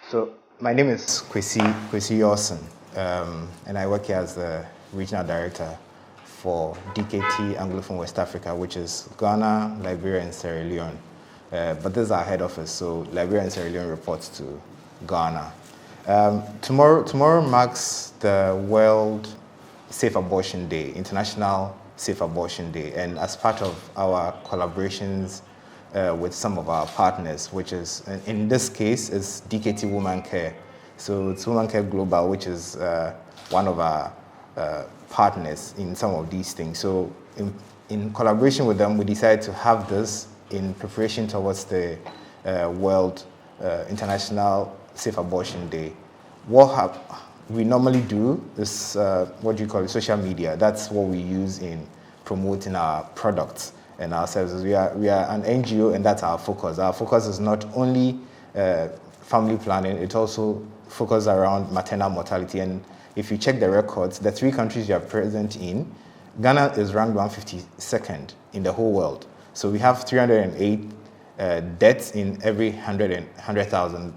So my name is Kwesi Yawson, and I work here as the Regional Director for DKT Anglophone West Africa, which is Ghana, Liberia, and Sierra Leone. But this is our head office, so Liberia and Sierra Leone reports to Ghana. Tomorrow marks the World Safe Abortion Day, International Safe Abortion Day, and as part of our collaborations with some of our partners, which is, in this case, is DKT Woman Care. So it's Woman Care Global, which is one of our partners in some of these things. So in collaboration with them, we decided to have this in preparation towards the World International Safe Abortion Day. What we normally do is what you call social media. That's what we use in promoting our products and our services. We are an NGO, and that's our focus. Our focus is not only family planning, it also focuses around maternal mortality. And if you check the records, the 3 countries we are present in, Ghana is ranked 152nd in the whole world. So we have 308 deaths in every 100,000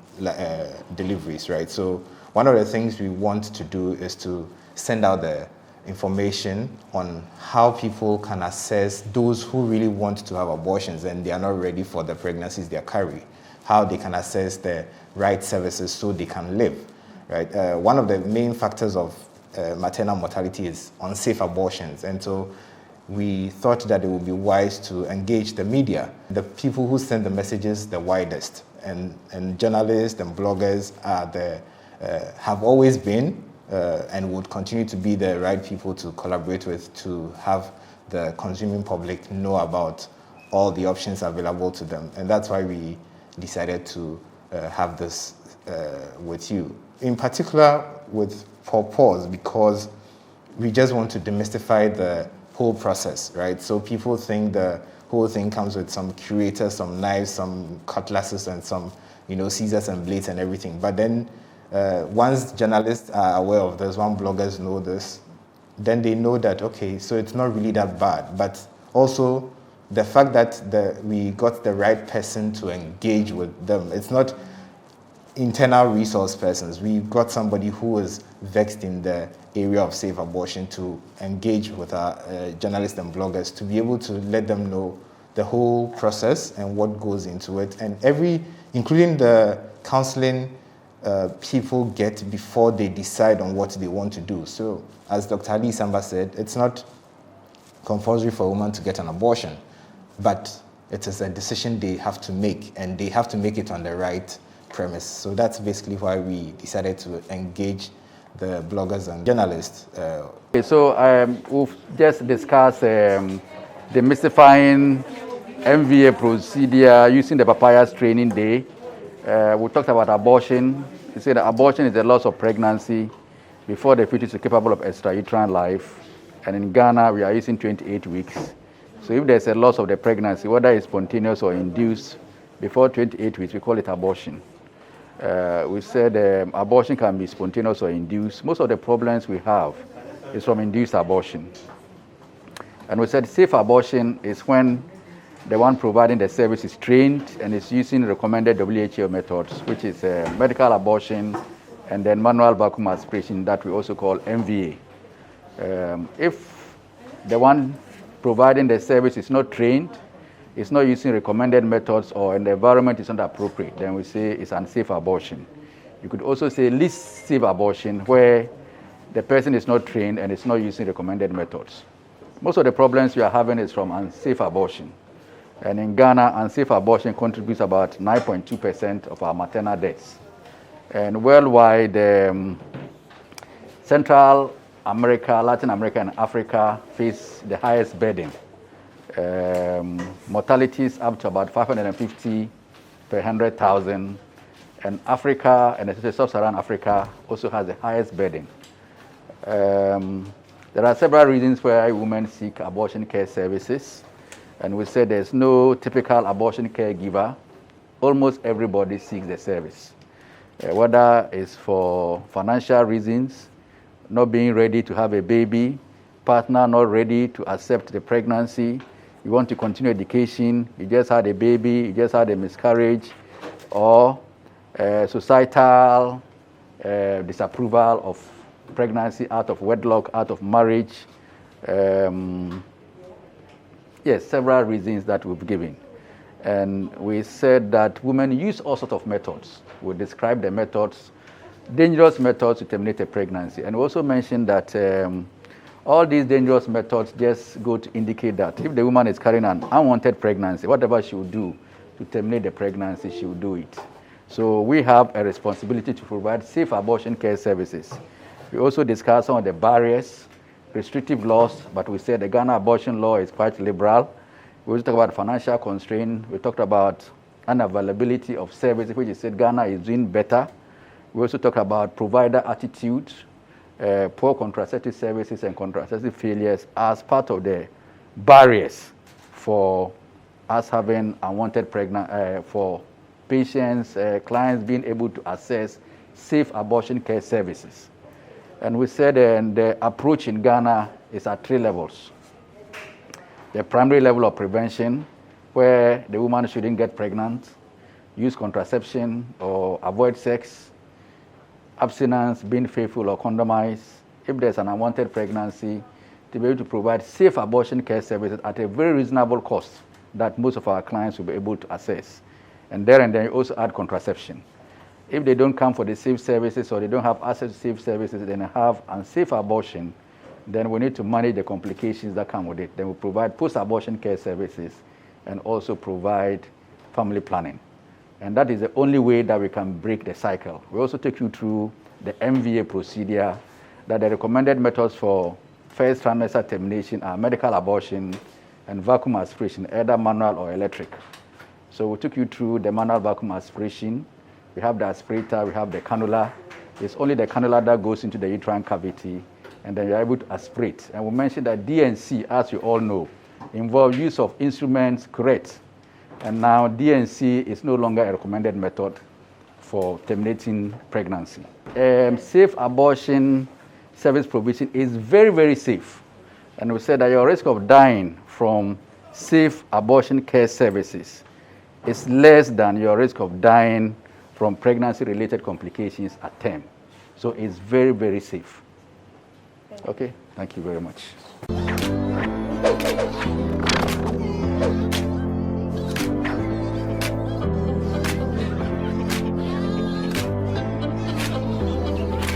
deliveries, right? So one of the things we want to do is to send out the information on how people can assess those who really want to have abortions and they are not ready for the pregnancies they are carrying, how they can assess the right services so they can live, right? One of the main factors of maternal mortality is unsafe abortions, and so we thought that it would be wise to engage the media, the people who send the messages the widest, and journalists and bloggers are have always been and would continue to be the right people to collaborate with to have the consuming public know about all the options available to them. And that's why we decided to have this with you. In particular with pause, because we just want to demystify the whole process, right? So people think the whole thing comes with some curators, some knives, some cutlasses, and some, scissors and blades and everything. But then once journalists are aware of this, once bloggers know this, then they know that, okay, so it's not really that bad. But also the fact that we got the right person to engage with them. It's not internal resource persons. We got somebody who is vexed in the area of safe abortion to engage with our journalists and bloggers to be able to let them know the whole process and what goes into it, and including the counseling people get before they decide on what they want to do. So, as Dr. Ali Samba said, it's not compulsory for a woman to get an abortion, but it is a decision they have to make, and they have to make it on the right premise. So that's basically why we decided to engage the bloggers and journalists. Okay, so we've just discussed demystifying MVA procedure using the papayas training day. We talked about abortion. We said that abortion is the loss of pregnancy before the fetus is capable of extrauterine life. And in Ghana, we are using 28 weeks. So if there's a loss of the pregnancy, whether it's spontaneous or induced, before 28 weeks, we call it abortion. We said abortion can be spontaneous or induced. Most of the problems we have is from induced abortion. And we said safe abortion is when the one providing the service is trained and is using recommended WHO methods, which is medical abortion and then manual vacuum aspiration that we also call MVA. If the one providing the service is not trained, it's not using recommended methods, or the environment is not appropriate, then we say it's unsafe abortion. You could also say least safe abortion, where the person is not trained and is not using recommended methods. Most of the problems we are having is from unsafe abortion. And in Ghana, unsafe abortion contributes about 9.2% of our maternal deaths. And worldwide, Central America, Latin America, and Africa face the highest burden. Mortalities up to about 550 per 100,000. And Africa, and especially Sub-Saharan Africa, also has the highest burden. There are several reasons why women seek abortion care services. And we said there's no typical abortion caregiver. Almost everybody seeks the service. Whether it's for financial reasons, not being ready to have a baby, partner not ready to accept the pregnancy, you want to continue education, you just had a baby, you just had a miscarriage, or societal disapproval of pregnancy out of wedlock, out of marriage. Yes, several reasons that we've given. And we said that women use all sorts of methods. We describe the methods, dangerous methods to terminate a pregnancy. And we also mentioned that all these dangerous methods just go to indicate that if the woman is carrying an unwanted pregnancy, whatever she will do to terminate the pregnancy, she will do it. So we have a responsibility to provide safe abortion care services. We also discussed some of the barriers, restrictive laws, but we said the Ghana abortion law is quite liberal. We also talked about financial constraint. We talked about unavailability of services, which is said Ghana is doing better. We also talked about provider attitude, poor contraceptive services and contraceptive failures as part of the barriers for us having unwanted pregnancy, for patients, clients being able to access safe abortion care services. And we said the approach in Ghana is at 3 levels. The primary level of prevention, where the woman shouldn't get pregnant, use contraception or avoid sex, abstinence, being faithful or condomize. If there's an unwanted pregnancy, to be able to provide safe abortion care services at a very reasonable cost that most of our clients will be able to access. And then you also add contraception. If they don't come for the safe services or they don't have access to safe services, then they have unsafe abortion, then we need to manage the complications that come with it. Then we provide post-abortion care services and also provide family planning. And that is the only way that we can break the cycle. We also take you through the MVA procedure, that the recommended methods for first trimester termination are medical abortion and vacuum aspiration, either manual or electric. So we took you through the manual vacuum aspiration. We have the aspirator, we have the cannula. It's only the cannula that goes into the uterine cavity, and then you're able to aspirate. And we mentioned that DNC, as you all know, involves use of instruments, correct. And now DNC is no longer a recommended method for terminating pregnancy. Safe abortion service provision is very, very safe. And we said that your risk of dying from safe abortion care services is less than your risk of dying from pregnancy-related complications at term. So it's very, very safe. Okay, thank you very much.